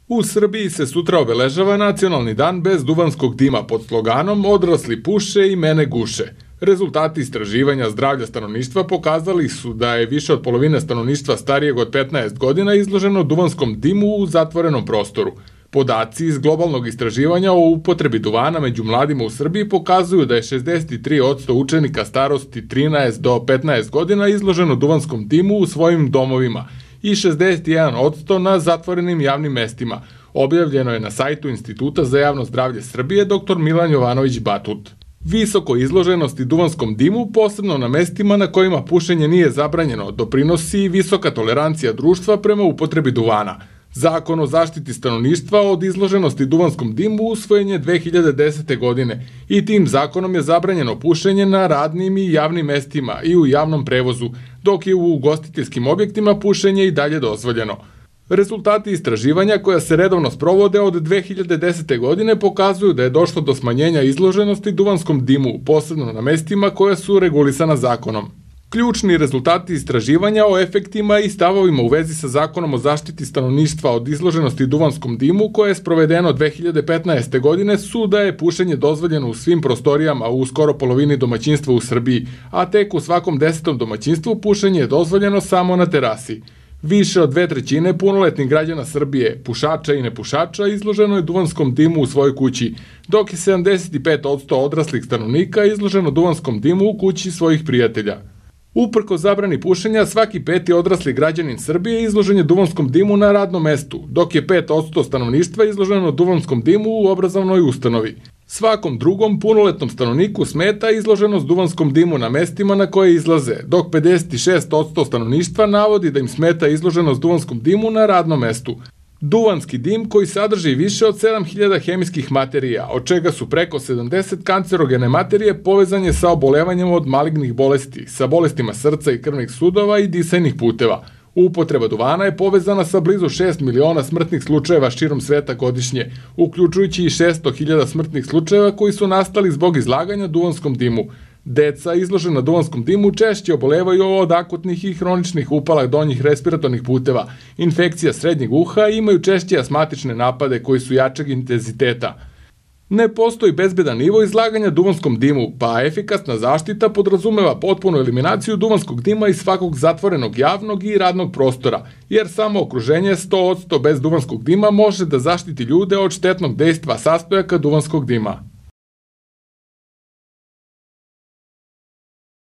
U Srbiji se sutra obeležava Nacionalni dan bez duvanskog dima pod sloganom "Odrasli puše i mene guše". Rezultati istraživanja zdravlja stanovništva pokazali su da je više od polovine stanovništva starijeg od 15 godina izloženo duvanskom dimu u zatvorenom prostoru. Podaci iz globalnog istraživanja o upotrebi duvana među mladima u Srbiji pokazuju da je 63% učenika starosti 13 do 15 godina izloženo duvanskom dimu u svojim domovima i 61% na zatvorenim javnim mestima. Objavljeno je na sajtu Instituta za javno zdravlje Srbije dr. Milan Jovanović Batut. Visoko izloženosti duvanskom dimu, posebno na mestima na kojima pušenje nije zabranjeno, doprinosi i visoka tolerancija društva prema upotrebi duvana. Zakon o zaštiti stanovništva od izloženosti duvanskom dimu usvojen je 2010. godine i tim zakonom je zabranjeno pušenje na radnim i javnim mestima i u javnom prevozu, dok je u ugostiteljskim objektima pušenje i dalje dozvoljeno. Rezultati istraživanja koja se redovno sprovode od 2010. godine pokazuju da je došlo do smanjenja izloženosti duvanskom dimu, posebno na mestima koja su regulisana zakonom. Ključni rezultati istraživanja o efektima i stavovima u vezi sa Zakonom o zaštiti stanovništva od izloženosti duvanskom dimu koje je sprovedeno 2015. godine su da je pušenje dozvoljeno u svim prostorijama u skoro polovini domaćinstva u Srbiji, a tek u svakom 10. domaćinstvu pušenje je dozvoljeno samo na terasi. Više od 2/3 punoletnih građana Srbije, pušača i nepušača, izloženo je duvanskom dimu u svojoj kući, dok je 75% odraslih stanovnika izloženo duvanskom dimu u kući svojih prijatelja. Uprko zabrani pušenja, svaki peti odrasli građanin Srbije izložen je duvanskom dimu na radnom mestu, dok je 5% stanovništva izloženo duvanskom dimu u obrazovnoj ustanovi. Svakom drugom punoletnom stanovniku smeta izloženost duvanskom dimu na mestima na koje izlaze, dok 56% stanovništva navodi da im smeta izloženost duvanskom dimu na radnom mestu. Duvanski dim koji sadrži više od 7000 hemijskih materija, od čega su preko 70 kancerogene materije, povezan je sa obolevanjem od malignih bolesti, sa bolestima srca i krvnih sudova i disajnih puteva. Upotreba duvana je povezana sa blizu 6 miliona smrtnih slučajeva širom sveta godišnje, uključujući i 600.000 smrtnih slučajeva koji su nastali zbog izlaganja duvanskom dimu. Deca izložena duvanskom dimu češće obolevaju od akutnih i hroničnih upala donjih respiratornih puteva, infekcija srednjeg uha i imaju češće astmatične napade koji su jačeg intenziteta. Ne postoji bezbedan nivo izlaganja duvanskom dimu, pa efikasna zaštita podrazumeva potpunu eliminaciju duvanskog dima iz svakog zatvorenog javnog i radnog prostora, jer samo okruženje 100% bez duvanskog dima može da zaštiti ljude od štetnog dejstva sastojaka duvanskog dima.